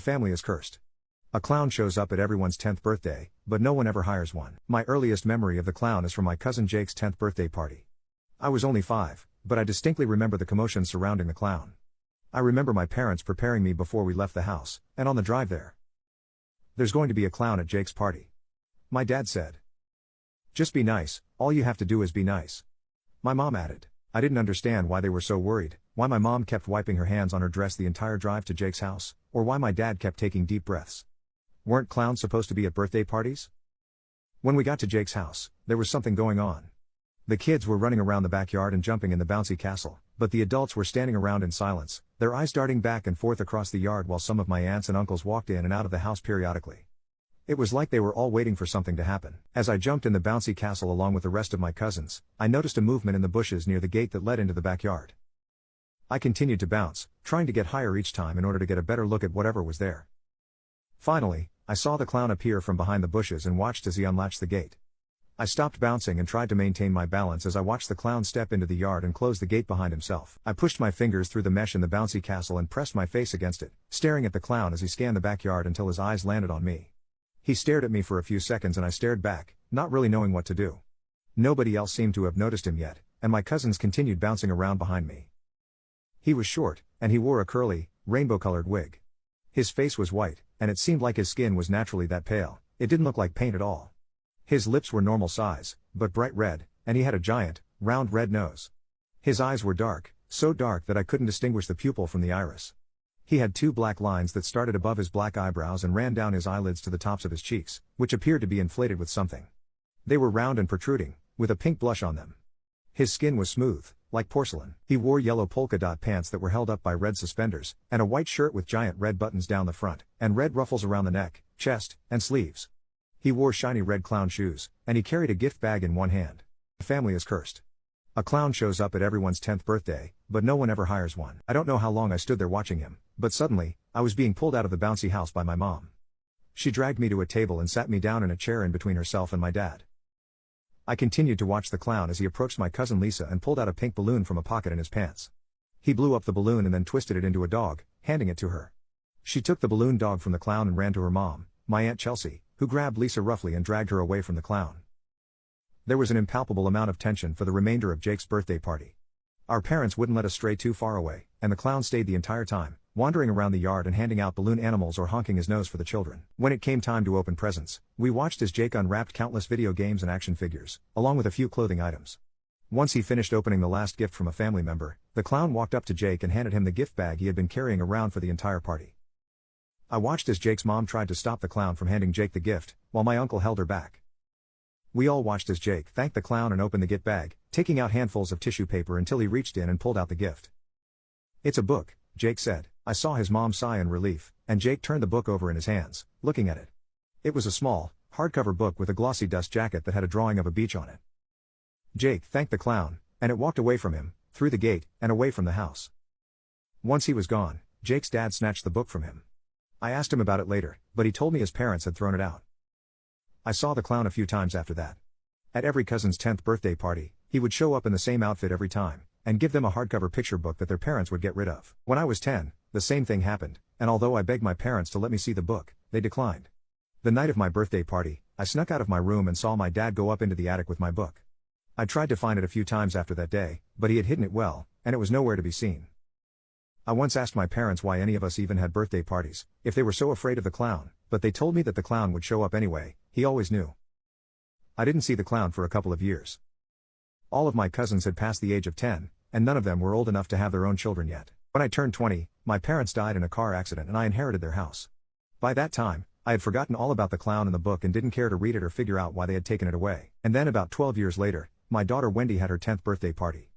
The family is cursed. A clown shows up at everyone's 10th birthday, but no one ever hires one. My earliest memory of the clown is from my cousin Jake's 10th birthday party. I was only 5, but I distinctly remember the commotion surrounding the clown. I remember my parents preparing me before we left the house, and on the drive there. "There's going to be a clown at Jake's party," my dad said. "Just be nice, all you have to do is be nice," my mom added. I didn't understand why they were so worried, why my mom kept wiping her hands on her dress the entire drive to Jake's house, or why my dad kept taking deep breaths. Weren't clowns supposed to be at birthday parties? When we got to Jake's house, there was something going on. The kids were running around the backyard and jumping in the bouncy castle, but the adults were standing around in silence, their eyes darting back and forth across the yard while some of my aunts and uncles walked in and out of the house periodically. It was like they were all waiting for something to happen. As I jumped in the bouncy castle along with the rest of my cousins, I noticed a movement in the bushes near the gate that led into the backyard. I continued to bounce, trying to get higher each time in order to get a better look at whatever was there. Finally, I saw the clown appear from behind the bushes and watched as he unlatched the gate. I stopped bouncing and tried to maintain my balance as I watched the clown step into the yard and close the gate behind himself. I pushed my fingers through the mesh in the bouncy castle and pressed my face against it, staring at the clown as he scanned the backyard until his eyes landed on me. He stared at me for a few seconds and I stared back, not really knowing what to do. Nobody else seemed to have noticed him yet, and my cousins continued bouncing around behind me. He was short, and he wore a curly, rainbow-colored wig. His face was white, and it seemed like his skin was naturally that pale. It didn't look like paint at all. His lips were normal size, but bright red, and he had a giant, round red nose. His eyes were dark, so dark that I couldn't distinguish the pupil from the iris. He had 2 black lines that started above his black eyebrows and ran down his eyelids to the tops of his cheeks, which appeared to be inflated with something. They were round and protruding, with a pink blush on them. His skin was smooth, like porcelain. He wore yellow polka dot pants that were held up by red suspenders, and a white shirt with giant red buttons down the front, and red ruffles around the neck, chest, and sleeves. He wore shiny red clown shoes, and he carried a gift bag in one hand. The family is cursed. A clown shows up at everyone's 10th birthday, but no one ever hires one. I don't know how long I stood there watching him, but suddenly, I was being pulled out of the bouncy house by my mom. She dragged me to a table and sat me down in a chair in between herself and my dad. I continued to watch the clown as he approached my cousin Lisa and pulled out a pink balloon from a pocket in his pants. He blew up the balloon and then twisted it into a dog, handing it to her. She took the balloon dog from the clown and ran to her mom, my Aunt Chelsea, who grabbed Lisa roughly and dragged her away from the clown. There was an impalpable amount of tension for the remainder of Jake's birthday party. Our parents wouldn't let us stray too far away, and the clown stayed the entire time, wandering around the yard and handing out balloon animals or honking his nose for the children. When it came time to open presents, we watched as Jake unwrapped countless video games and action figures, along with a few clothing items. Once he finished opening the last gift from a family member, the clown walked up to Jake and handed him the gift bag he had been carrying around for the entire party. I watched as Jake's mom tried to stop the clown from handing Jake the gift, while my uncle held her back. We all watched as Jake thanked the clown and opened the gift bag, taking out handfuls of tissue paper until he reached in and pulled out the gift. "It's a book," Jake said. I saw his mom sigh in relief, and Jake turned the book over in his hands, looking at it. It was a small, hardcover book with a glossy dust jacket that had a drawing of a beach on it. Jake thanked the clown, and it walked away from him, through the gate, and away from the house. Once he was gone, Jake's dad snatched the book from him. I asked him about it later, but he told me his parents had thrown it out. I saw the clown a few times after that. At every cousin's 10th birthday party, he would show up in the same outfit every time, and give them a hardcover picture book that their parents would get rid of. When I was 10, the same thing happened, and although I begged my parents to let me see the book, they declined. The night of my birthday party, I snuck out of my room and saw my dad go up into the attic with my book. I tried to find it a few times after that day, but he had hidden it well, and it was nowhere to be seen. I once asked my parents why any of us even had birthday parties, if they were so afraid of the clown, but they told me that the clown would show up anyway. He always knew. I didn't see the clown for a couple of years. All of my cousins had passed the age of 10, and none of them were old enough to have their own children yet. When I turned 20, my parents died in a car accident and I inherited their house. By that time, I had forgotten all about the clown in the book and didn't care to read it or figure out why they had taken it away. And then about 12 years later, my daughter Wendy had her 10th birthday party.